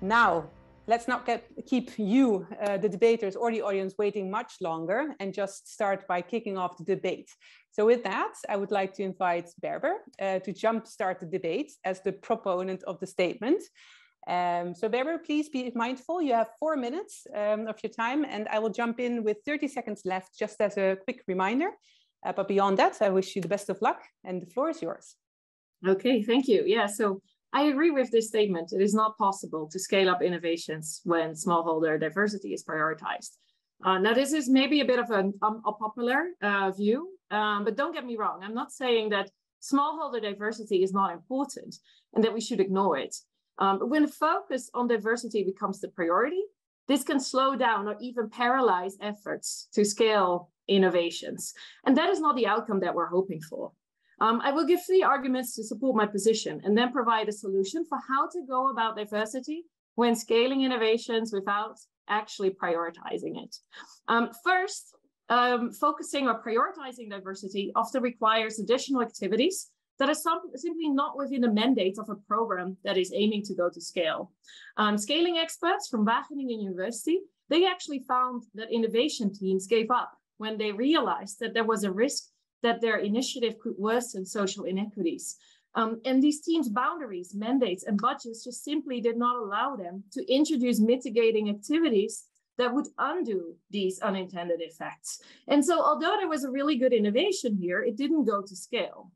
Now, let's not keep you, the debaters or the audience waiting much longer, and just start by kicking off the debate. So with that, I would like to invite Berber to jumpstart the debate as the proponent of the statement. So Berber, please be mindful. You have 4 minutes of your time, and I will jump in with 30 seconds left just as a quick reminder. But beyond that, I wish you the best of luck, and the floor is yours. Okay, thank you. Yeah, so I agree with this statement. It is not possible to scale up innovations when smallholder diversity is prioritized. Now, this is maybe a bit of an unpopular view, but don't get me wrong. I'm not saying that smallholder diversity is not important and that we should ignore it. But when focus on diversity becomes the priority, this can slow down or even paralyze efforts to scale innovations. And that is not the outcome that we're hoping for. I will give 3 arguments to support my position and then provide a solution for how to go about diversity when scaling innovations without actually prioritizing it. First, focusing or prioritizing diversity often requires additional activities that are simply not within the mandate of a program that is aiming to go to scale. Scaling experts from Wageningen University, they actually found that innovation teams gave up when they realized that there was a risk that their initiative could worsen social inequities. And these teams' boundaries, mandates, and budgets just simply did not allow them to introduce mitigating activities that would undo these unintended effects. And so although there was a really good innovation here, it didn't go to scale.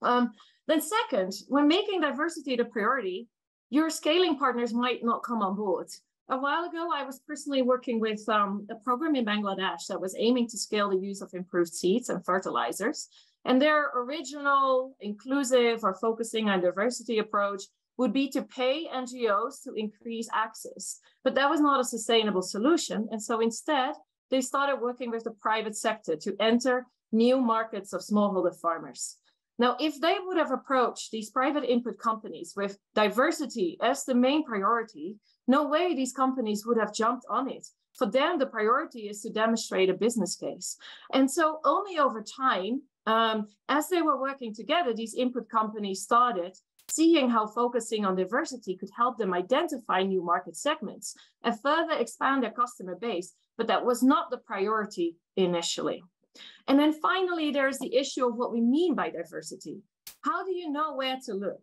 Then second, when making diversity the priority, your scaling partners might not come on board. A while ago, I was personally working with a program in Bangladesh that was aiming to scale the use of improved seeds and fertilizers. And their original, inclusive, or focusing on diversity approach would be to pay NGOs to increase access. But that was not a sustainable solution. And so instead, they started working with the private sector to enter new markets of smallholder farmers. Now, if they would have approached these private input companies with diversity as the main priority, no way these companies would have jumped on it. For them, the priority is to demonstrate a business case. And so only over time, as they were working together, these input companies started seeing how focusing on diversity could help them identify new market segments and further expand their customer base. But that was not the priority initially. And then finally, there's the issue of what we mean by diversity. How do you know where to look?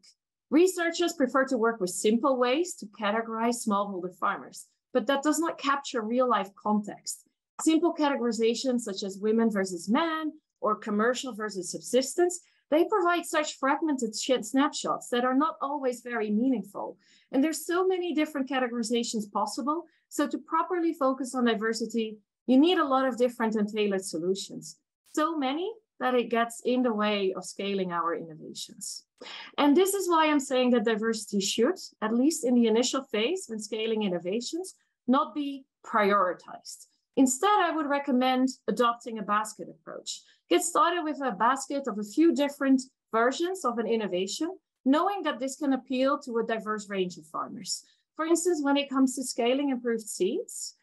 Researchers prefer to work with simple ways to categorize smallholder farmers, but that does not capture real-life context. Simple categorizations such as women versus men or commercial versus subsistence, they provide such fragmented snapshots that are not always very meaningful. And there's so many different categorizations possible. So to properly focus on diversity, you need a lot of different and tailored solutions. So many that it gets in the way of scaling our innovations. And this is why I'm saying that diversity should, at least in the initial phase when scaling innovations, not be prioritized. Instead, I would recommend adopting a basket approach. Get started with a basket of a few different versions of an innovation, knowing that this can appeal to a diverse range of farmers. For instance, when it comes to scaling improved seeds,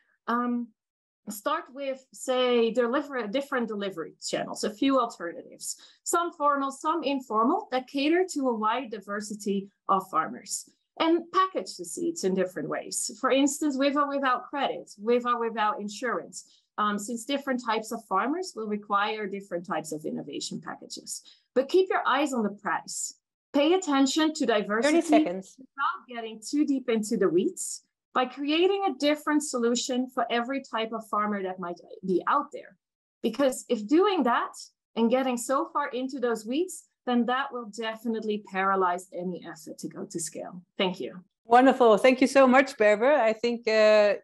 start with, say, different delivery channels, a few alternatives, some formal, some informal, that cater to a wide diversity of farmers. And package the seeds in different ways. For instance, with or without credit, with or without insurance, since different types of farmers will require different types of innovation packages. But keep your eyes on the price. Pay attention to diversity 30 seconds. without getting too deep into the weeds, by creating a different solution for every type of farmer that might be out there. Because if doing that and getting so far into those weeds, then that will definitely paralyze any effort to go to scale. Thank you. Wonderful. Thank you so much, Berber. I think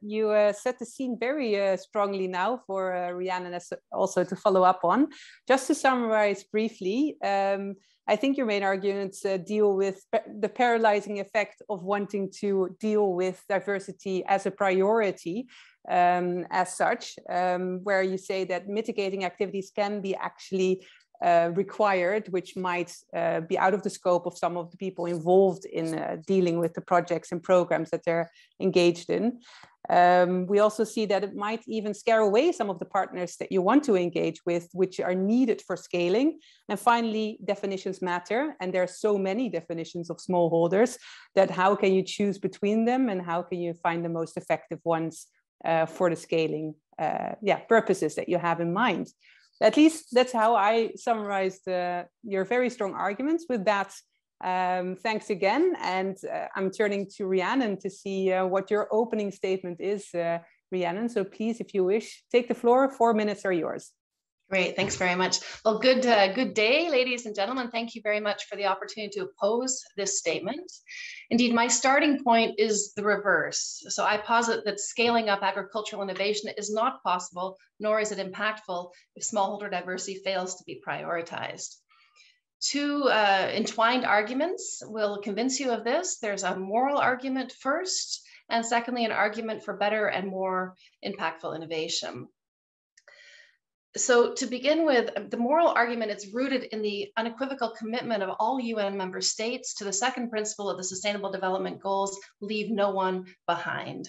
you set the scene very strongly now for Rhiannon also to follow up on. Just to summarize briefly, I think your main arguments deal with the paralyzing effect of wanting to deal with diversity as a priority as such, where you say that mitigating activities can be actually required, which might be out of the scope of some of the people involved in dealing with the projects and programs that they're engaged in. We also see that it might even scare away some of the partners that you want to engage with, which are needed for scaling. And finally, definitions matter. And there are so many definitions of smallholders that how can you choose between them and how can you find the most effective ones for the scaling purposes that you have in mind. At least that's how I summarized your very strong arguments. With that, thanks again. And I'm turning to Rhiannon to see what your opening statement is, Rhiannon. So please, if you wish, take the floor. 4 minutes are yours. Great, thanks very much. Well, good day, ladies and gentlemen. Thank you very much for the opportunity to oppose this statement. Indeed, my starting point is the reverse. So I posit that scaling up agricultural innovation is not possible, nor is it impactful if smallholder diversity fails to be prioritized. Two entwined arguments will convince you of this. There's a moral argument first, and secondly, an argument for better and more impactful innovation. So to begin with, the moral argument is rooted in the unequivocal commitment of all UN member states to the second principle of the Sustainable Development Goals, leave no one behind.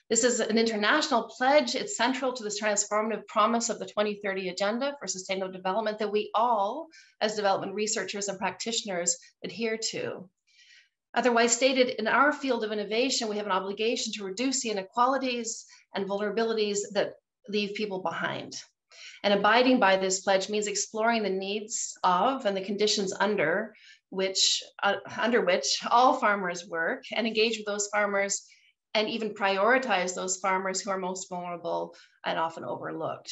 This is an international pledge. It's central to this transformative promise of the 2030 Agenda for Sustainable Development that we all, as development researchers and practitioners, adhere to. Otherwise stated, in our field of innovation, we have an obligation to reduce the inequalities and vulnerabilities that leave people behind. And abiding by this pledge means exploring the needs of and the conditions under which all farmers work, and engage with those farmers and even prioritize those farmers who are most vulnerable and often overlooked.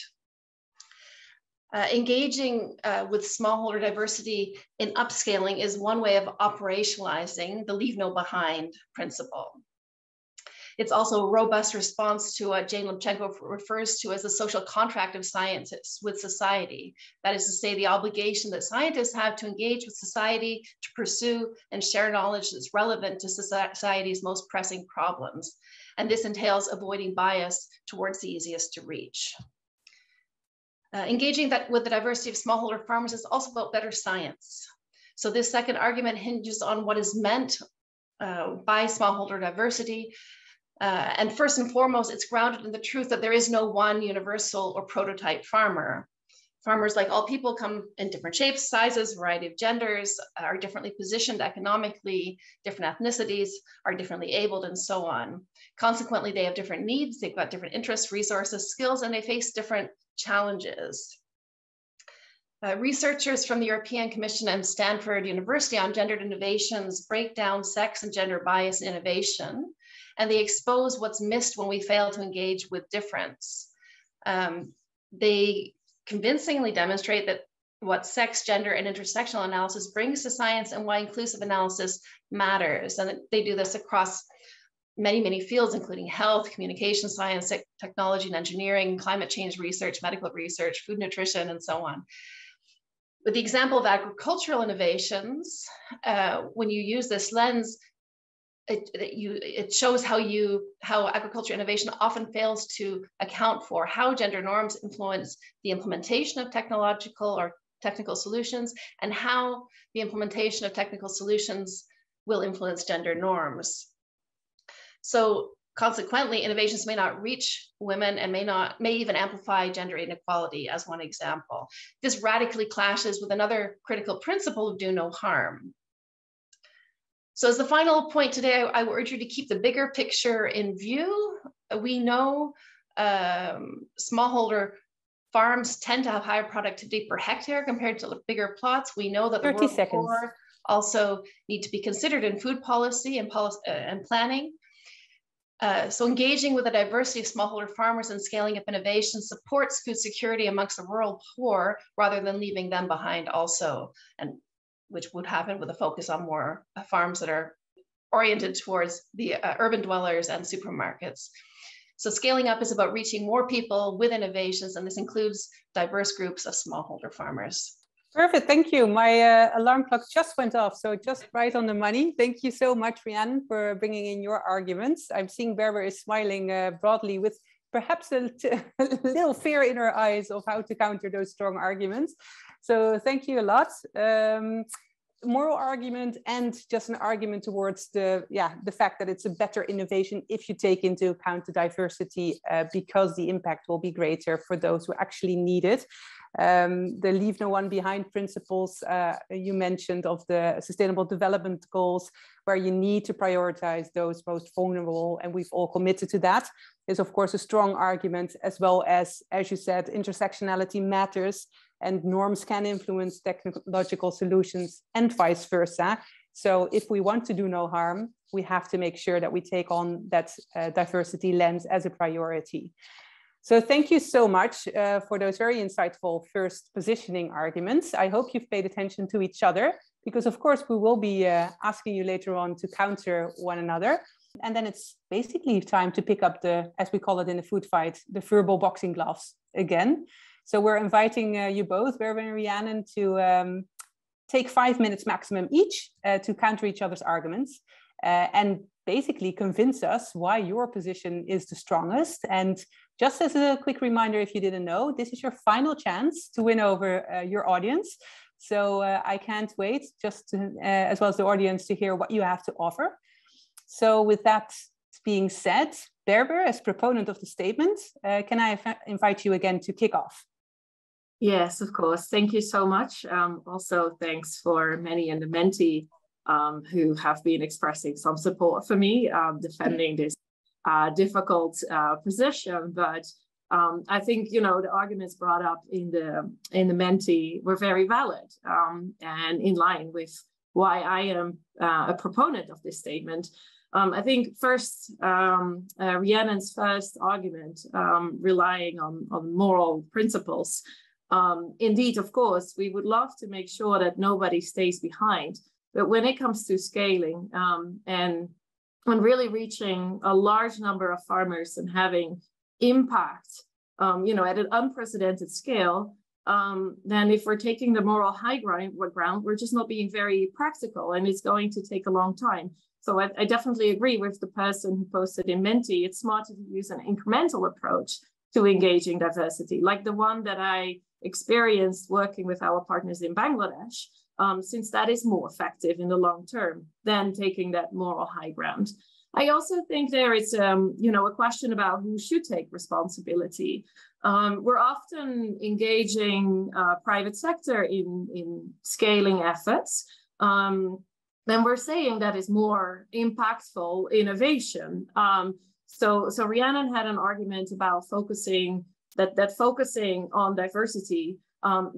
Engaging with smallholder diversity in upscaling is one way of operationalizing the leave no behind principle. It's also a robust response to what Jane Lubchenco refers to as the social contract of scientists with society. That is to say, the obligation that scientists have to engage with society to pursue and share knowledge that's relevant to society's most pressing problems. And this entails avoiding bias towards the easiest to reach. Engaging with the diversity of smallholder farmers is also about better science. So this second argument hinges on what is meant by smallholder diversity. And first and foremost, it's grounded in the truth that there is no one universal or prototype farmer. Farmers, like all people, come in different shapes, sizes, variety of genders, are differently positioned economically, different ethnicities, are differently abled, and so on. Consequently, they have different needs, they've got different interests, resources, skills, and they face different challenges. Researchers from the European Commission and Stanford University on gendered innovations break down sex and gender bias in innovation, and they expose what's missed when we fail to engage with difference. They convincingly demonstrate that what sex, gender, and intersectional analysis brings to science and why inclusive analysis matters. And they do this across many, many fields, including health, communication science, technology and engineering, climate change research, medical research, food nutrition, and so on. With the example of agricultural innovations, when you use this lens, it shows how agriculture innovation often fails to account for how gender norms influence the implementation of technological or technical solutions, and how the implementation of technical solutions will influence gender norms. So consequently, innovations may not reach women and may even amplify gender inequality, as one example. This radically clashes with another critical principle of do no harm. So as the final point today, I would urge you to keep the bigger picture in view. We know smallholder farms tend to have higher productivity per hectare compared to bigger plots. We know that the rural poor also need to be considered in food policy and planning. So engaging with the diversity of smallholder farmers and scaling up innovation supports food security amongst the rural poor rather than leaving them behind also, and which would happen with a focus on more farms that are oriented towards the urban dwellers and supermarkets. So scaling up is about reaching more people with innovations, and this includes diverse groups of smallholder farmers. Perfect, thank you. My alarm clock just went off, so just right on the money. Thank you so much, Rhiannon, for bringing in your arguments. I'm seeing Berber is smiling broadly with perhaps a little fear in her eyes of how to counter those strong arguments. So thank you a lot. moral argument and just an argument towards the fact that it's a better innovation if you take into account the diversity, because the impact will be greater for those who actually need it. The leave no one behind principles you mentioned of the Sustainable Development Goals, where you need to prioritize those most vulnerable, and we've all committed to that, is of course a strong argument, as well as you said, intersectionality matters, and norms can influence technological solutions and vice versa. So if we want to do no harm, we have to make sure that we take on that diversity lens as a priority. So thank you so much for those very insightful first positioning arguments. I hope you've paid attention to each other, because of course we will be asking you later on to counter one another. And then it's basically time to pick up the, as we call it in the food fight, the verbal boxing gloves again. So we're inviting you both, Berber and Rhiannon, to take 5 minutes maximum each to counter each other's arguments and basically convince us why your position is the strongest. And just as a quick reminder, if you didn't know, this is your final chance to win over your audience. So I can't wait, just to, as well as the audience, to hear what you have to offer. So with that being said, Berber, as proponent of the statement, can I invite you again to kick off? Yes, of course. Thank you so much. Also, thanks for many in the Menti who have been expressing some support for me defending this difficult position. But I think, you know, the arguments brought up in the Menti were very valid and in line with why I am a proponent of this statement. I think first, Rhiannon's first argument, relying on moral principles. Indeed, of course, we would love to make sure that nobody stays behind. But when it comes to scaling and when really reaching a large number of farmers and having impact, you know, at an unprecedented scale, then if we're taking the moral high ground, we're just not being very practical, and it's going to take a long time. So I definitely agree with the person who posted in Menti. It's smarter to use an incremental approach to engaging diversity, like the one that I experienced working with our partners in Bangladesh, since that is more effective in the long term than taking that moral high ground. I also think there is, you know, a question about who should take responsibility. We're often engaging private sector in scaling efforts. Then we're saying that is more impactful innovation. So Rhiannon had an argument about focusing focusing on diversity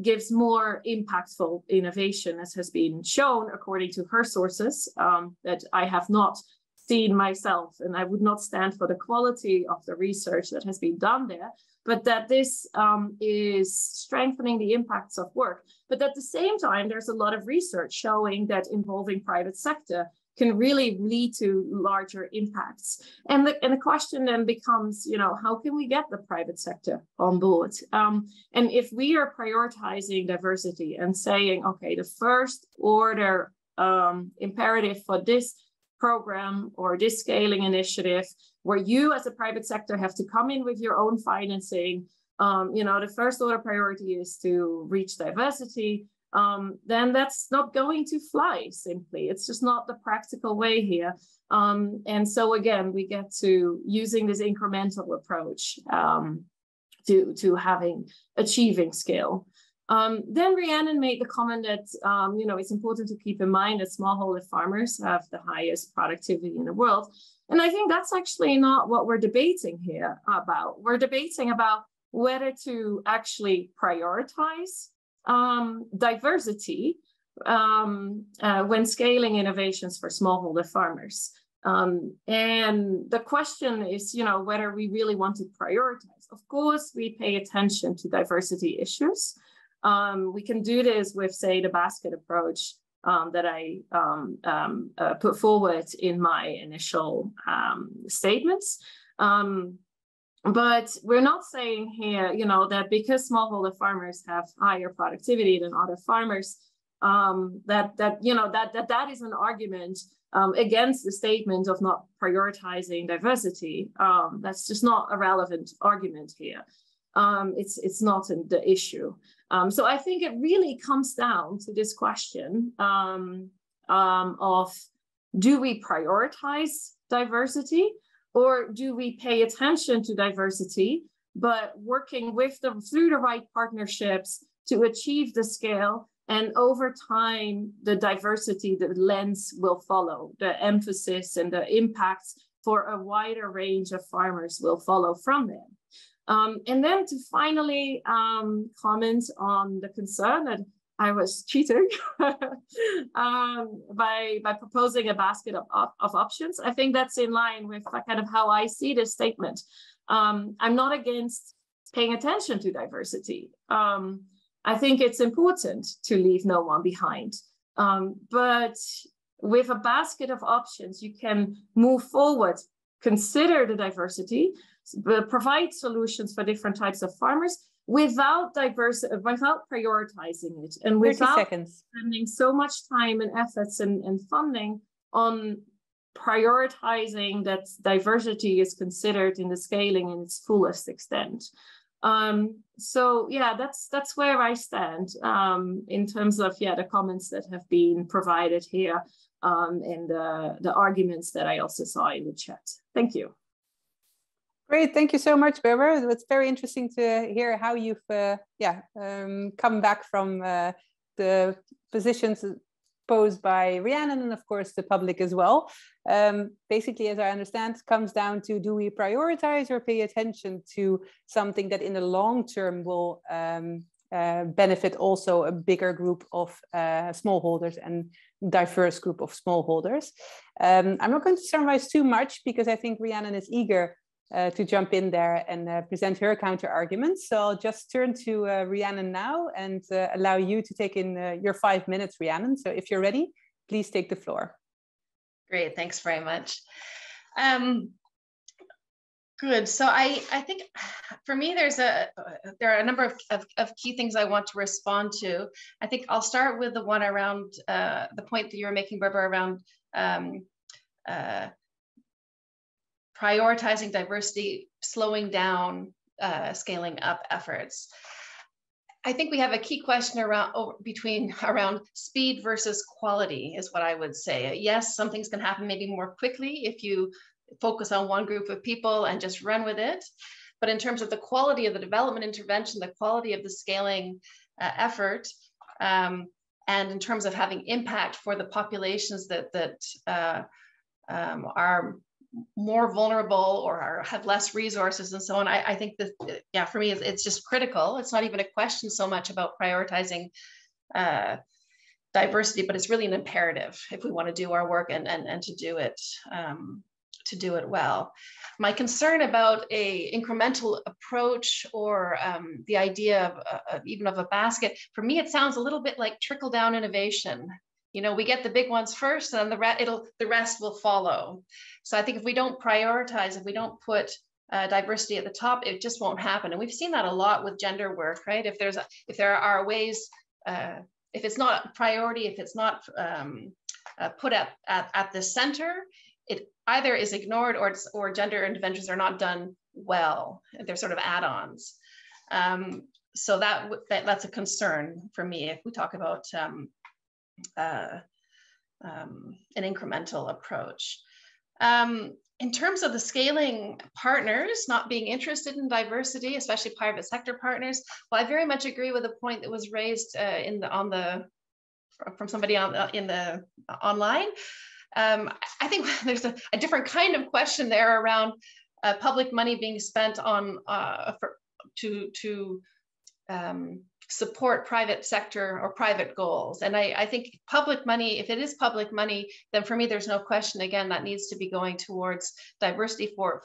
gives more impactful innovation, as has been shown according to her sources that I have not seen myself, and I would not stand for the quality of the research that has been done there, but that this is strengthening the impacts of work. But at the same time, there's a lot of research showing that involving private sector can really lead to larger impacts. And the question then becomes, you know, how can we get the private sector on board? And if we are prioritizing diversity and saying, okay, the first order imperative for this program or this scaling initiative, where you as a private sector have to come in with your own financing, you know, the first order priority is to reach diversity, then that's not going to fly simply. It's just not the practical way here. And so again, we get to using this incremental approach to achieving scale. Then Rhiannon made the comment that, you know, it's important to keep in mind that smallholder farmers have the highest productivity in the world. And I think that's actually not what we're debating here about. We're debating about whether to actually prioritize diversity when scaling innovations for smallholder farmers. And the question is, you know, whether we really want to prioritize. Of course, we pay attention to diversity issues. We can do this with, say, the basket approach that I put forward in my initial statements. But we're not saying here, you know, that because smallholder farmers have higher productivity than other farmers, that is an argument against the statement of not prioritizing diversity. That's just not a relevant argument here. It's not the issue. So I think it really comes down to this question of, do we prioritize diversity, or do we pay attention to diversity, but working with them through the right partnerships to achieve the scale, and over time, the diversity, the lens will follow, the emphasis and the impacts for a wider range of farmers will follow from them. And then to finally comment on the concern that I was cheating by proposing a basket of options. I think that's in line with kind of how I see this statement. I'm not against paying attention to diversity. I think it's important to leave no one behind. But with a basket of options, you can move forward, consider the diversity, provide solutions for different types of farmers without prioritizing it, and without spending so much time and efforts and funding on prioritizing that diversity is considered in the scaling in its fullest extent. So yeah, that's where I stand in terms of the comments that have been provided here and the arguments that I also saw in the chat. Thank you. Great, thank you so much, Berber. It's very interesting to hear how you've come back from the positions posed by Rhiannon and of course the public as well. Basically, as I understand, it comes down to, do we prioritize or pay attention to something that in the long term will benefit also a bigger group of smallholders and diverse group of smallholders. I'm not going to summarize too much because I think Rhiannon is eager to jump in there and present her counter arguments. So I'll just turn to Rhiannon now and allow you to take in your 5 minutes, Rhiannon. So if you're ready, please take the floor. Great, thanks very much. Good, so I think for me, there are a number of key things I want to respond to. I think I'll start with the one around the point that you were making, Berber, around prioritizing diversity, slowing down scaling up efforts. I think we have a key question around speed versus quality is what I would say. Yes, some things can happen maybe more quickly if you focus on one group of people and just run with it. But in terms of the quality of the development intervention, the quality of the scaling effort, and in terms of having impact for the populations that are more vulnerable or have less resources and so on, I think that, yeah, for me, it's just critical. It's not even a question so much about prioritizing diversity, but it's really an imperative if we want to do our work and to do it well. My concern about a incremental approach or the idea of even of a basket, for me, it sounds a little bit like trickle-down innovation. You know, we get the big ones first, and the rest will follow. So I think if we don't prioritize, if we don't put diversity at the top, it just won't happen. And we've seen that a lot with gender work, right? If there are ways, if it's not a priority, if it's not put at the center, it either is ignored or gender interventions are not done well. They're sort of add-ons. So that's a concern for me if we talk about an incremental approach. In terms of the scaling partners not being interested in diversity, especially private sector partners, well, I very much agree with the point that was raised from somebody online. I think there's a different kind of question there around public money being spent on to support private sector or private goals. And I think public money, if it is public money, then for me, there's no question, again, that needs to be going towards diversity for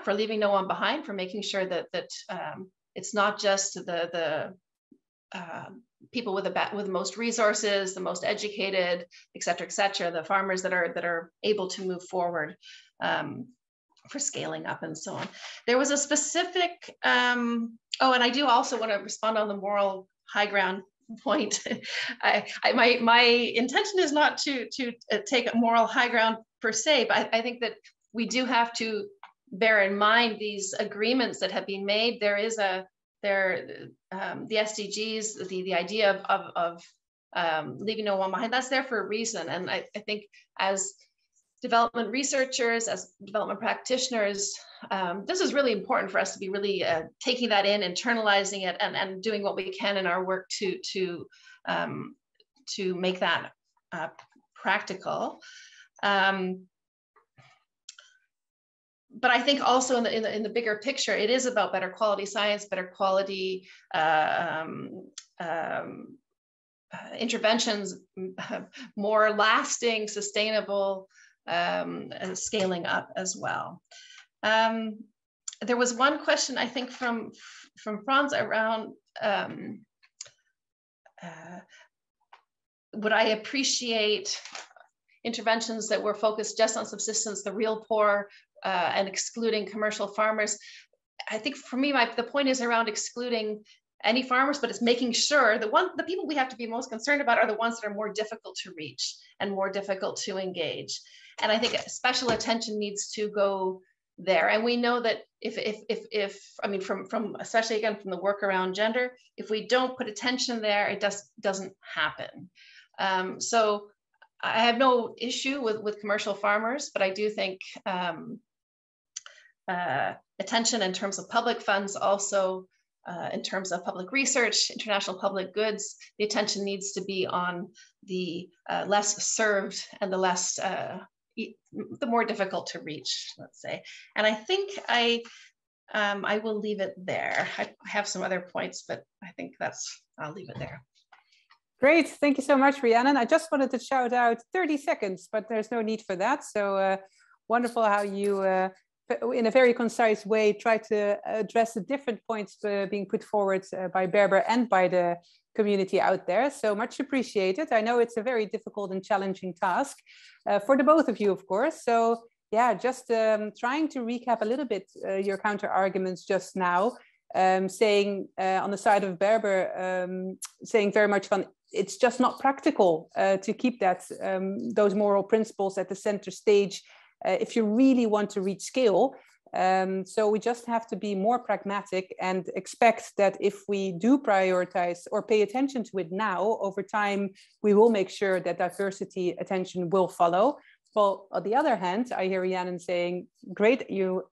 leaving no one behind, for making sure that it's not just the people with the most resources, the most educated, et cetera, the farmers that are able to move forward for scaling up and so on. There was a specific, and I do also want to respond on the moral high ground point. My intention is not to take a moral high ground per se, but I think that we do have to bear in mind these agreements that have been made. There is the SDGs, the idea of leaving no one behind, that's there for a reason. And I think as development researchers, as development practitioners, this is really important for us to be really taking that in, internalizing it, and doing what we can in our work to make that practical. But I think also in the bigger picture, it is about better quality science, better quality interventions, more lasting, sustainable, scaling up as well. There was one question, I think, from Franz around would I appreciate interventions that were focused just on subsistence, the real poor, and excluding commercial farmers. I think for me, the point is around excluding any farmers, but it's making sure the people we have to be most concerned about are the ones that are more difficult to reach and more difficult to engage. And I think special attention needs to go there. And we know that if I mean, from especially again from the work around gender, if we don't put attention there, it doesn't happen. So I have no issue with commercial farmers, but I do think attention in terms of public funds, also in terms of public research, international public goods, the attention needs to be on the less served and the more difficult to reach, let's say. And I think I will leave it there. I have some other points, but I think I'll leave it there. Great, thank you so much, Rhiannon. I just wanted to shout out 30 seconds, but there's no need for that. So wonderful how you, in a very concise way, try to address the different points being put forward by Berber and by the community out there. So much appreciated. I know it's a very difficult and challenging task for the both of you, of course. So yeah, just trying to recap a little bit your counter arguments just now, saying on the side of Berber, saying very much on it's just not practical to keep those moral principles at the center stage if you really want to reach scale. So we just have to be more pragmatic and expect that if we do prioritize or pay attention to it now, over time, we will make sure that diversity attention will follow. Well, on the other hand, I hear Rhiannon saying, great, you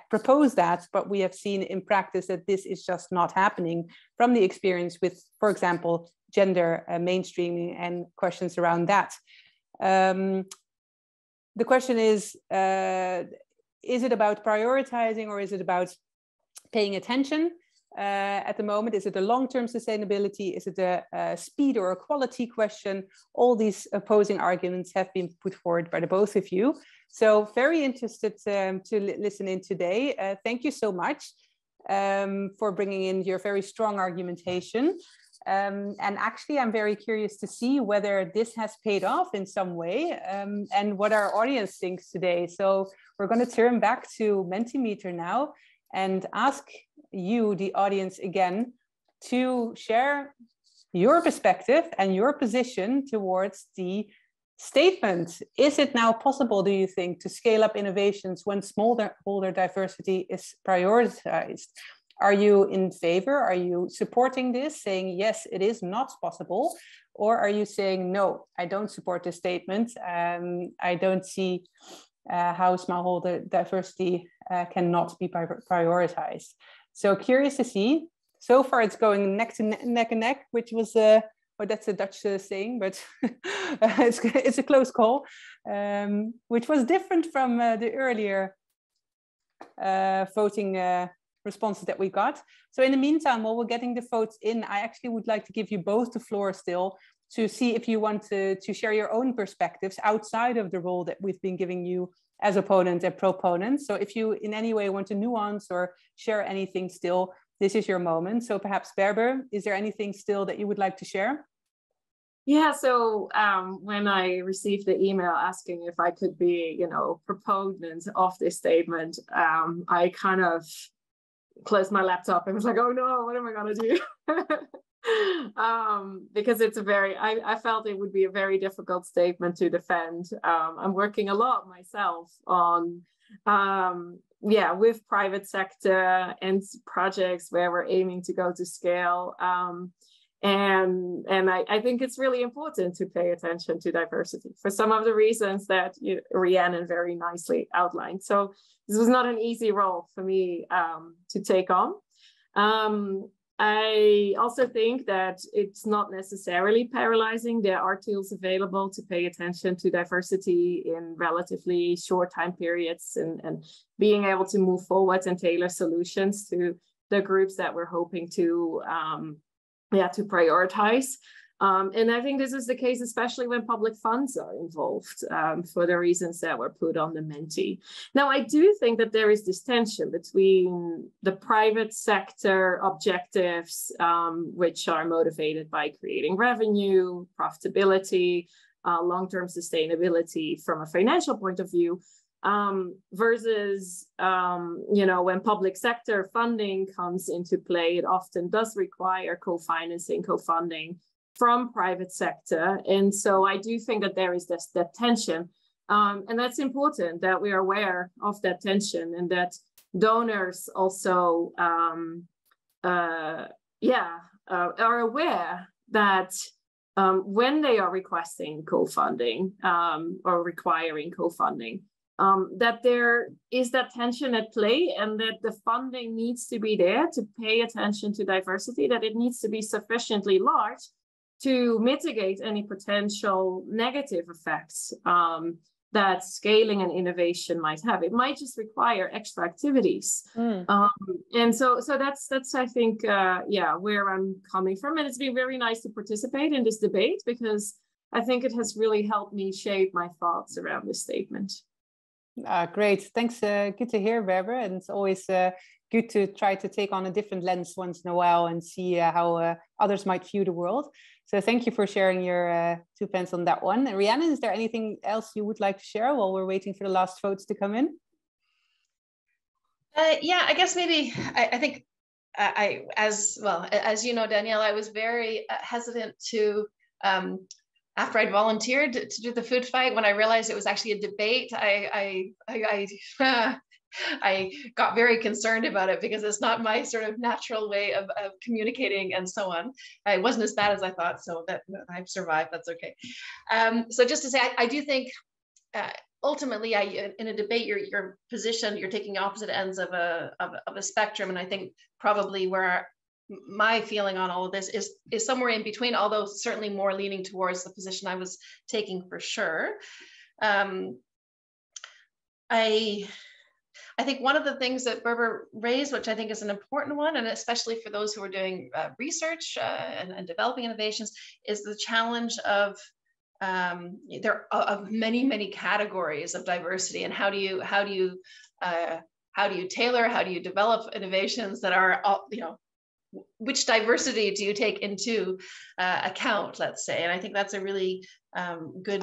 propose that, but we have seen in practice that this is just not happening from the experience with, for example, gender mainstreaming and questions around that. The question is it about prioritizing or is it about paying attention at the moment? Is it a long-term sustainability? Is it a speed or a quality question? All these opposing arguments have been put forward by the both of you. So very interested to listen in today. Thank you so much for bringing in your very strong argumentation. And actually, I'm very curious to see whether this has paid off in some way and what our audience thinks today. So we're going to turn back to Mentimeter now and ask you, the audience, again, to share your perspective and your position towards the statement. Is it now possible, do you think, to scale up innovations when smallholder diversity is prioritized? Are you in favor? Are you supporting this, saying, yes, it is not possible? Or are you saying, no, I don't support this statement. I don't see how smallholder diversity cannot be prioritized. So curious to see. So far, it's going neck and neck, which was, well, that's a Dutch saying, but it's a close call, which was different from the earlier voting responses that we got. So in the meantime, while we're getting the votes in, I actually would like to give you both the floor still to see if you want to share your own perspectives outside of the role that we've been giving you as opponent and proponent. So if you in any way want to nuance or share anything still, this is your moment. So perhaps Berber, is there anything still that you would like to share? Yeah, so when I received the email asking if I could be, proponent of this statement, I kind of closed my laptop and was like, oh no, what am I gonna do? Because it's I felt it would be a very difficult statement to defend. I'm working a lot myself on, with private sector and projects where we're aiming to go to scale. And I think it's really important to pay attention to diversity for some of the reasons that Rhiannon very nicely outlined. So this was not an easy role for me to take on. I also think that it's not necessarily paralyzing. There are tools available to pay attention to diversity in relatively short time periods and being able to move forward and tailor solutions to the groups that we're hoping to prioritize. And I think this is the case, especially when public funds are involved for the reasons that were put on the Menti. Now, I do think that there is this tension between the private sector objectives, which are motivated by creating revenue, profitability, long-term sustainability from a financial point of view, versus, when public sector funding comes into play, it often does require co-financing, co-funding from private sector. And so I do think that there is that tension. And that's important that we are aware of that tension and that donors also are aware that when they are requesting co-funding or requiring co-funding, that there is that tension at play and that the funding needs to be there to pay attention to diversity, that it needs to be sufficiently large to mitigate any potential negative effects that scaling and innovation might have. It might just require extra activities. And so that's I think, where I'm coming from. And it's been very nice to participate in this debate because I think it has really helped me shape my thoughts around this statement. Great, thanks. Good to hear, Berber. And it's always good to try to take on a different lens once in a while and see how others might view the world. So thank you for sharing your 2 pence on that one. And Rhiannon, is there anything else you would like to share while we're waiting for the last votes to come in? I guess maybe I think as you know, Danielle, I was very hesitant to, after I'd volunteered to do the food fight, when I realized it was actually a debate, I got very concerned about it because it's not my sort of natural way of communicating and so on. It wasn't as bad as I thought, so that I've survived, that's okay. So just to say, I do think ultimately, in a debate, your position, you're taking opposite ends of a spectrum, and I think probably where my feeling on all of this is somewhere in between, although certainly more leaning towards the position I was taking for sure. I think one of the things that Berber raised, which I think is an important one, and especially for those who are doing research and developing innovations, is the challenge of there are many categories of diversity, and how do you tailor, how do you develop innovations that are, which diversity do you take into account, let's say? And I think that's a really good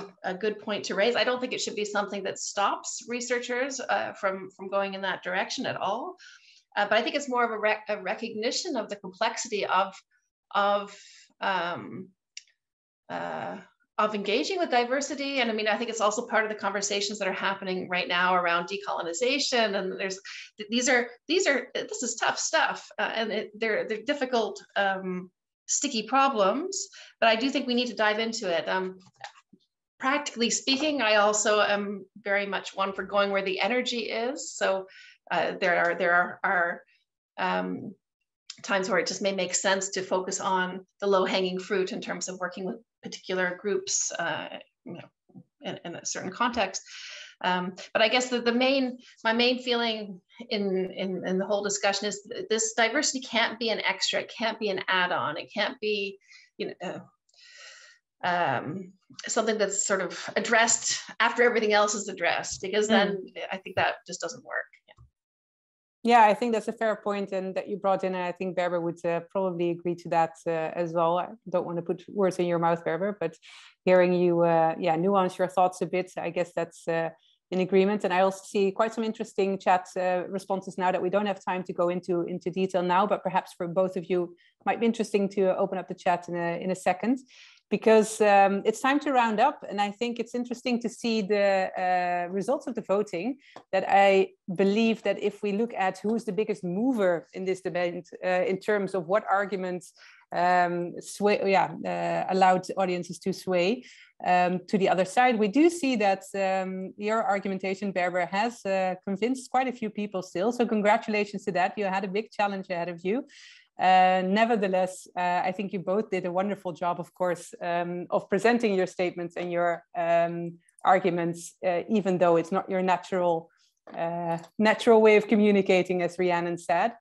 point to raise. I don't think it should be something that stops researchers from going in that direction at all. But I think it's more of a recognition of the complexity of engaging with diversity. And I mean, I think it's also part of the conversations that are happening right now around decolonization. And this is tough stuff, and they're difficult, sticky problems, but I do think we need to dive into it. Practically speaking, I also am very much one for going where the energy is. So there are times where it just may make sense to focus on the low-hanging fruit in terms of working with particular groups in a certain context. But I guess my main feeling in the whole discussion is this diversity can't be an extra, it can't be an add-on, it can't be something that's sort of addressed after everything else is addressed, because then I think that just doesn't work. Yeah, I think that's a fair point, and that you brought in, and I think Berber would probably agree to that as well. I don't want to put words in your mouth, Berber, but hearing you nuance your thoughts a bit, I guess that's in agreement. And I also see quite some interesting chat responses now that we don't have time to go into detail now, but perhaps for both of you, it might be interesting to open up the chat in a second, because it's time to round up. And I think it's interesting to see the results of the voting, that I believe that if we look at who's the biggest mover in this debate in terms of what arguments allowed audiences to sway to the other side, we do see that your argumentation, Berber, has convinced quite a few people still. So congratulations to that. You had a big challenge ahead of you. Nevertheless, I think you both did a wonderful job, of course, of presenting your statements and your arguments, even though it's not your natural way of communicating, as Rhiannon said.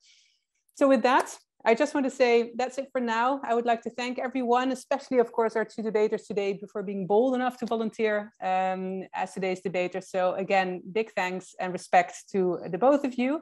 So with that, I just want to say that's it for now. I would like to thank everyone, especially, of course, our two debaters today for being bold enough to volunteer as today's debaters. So again, big thanks and respect to the both of you.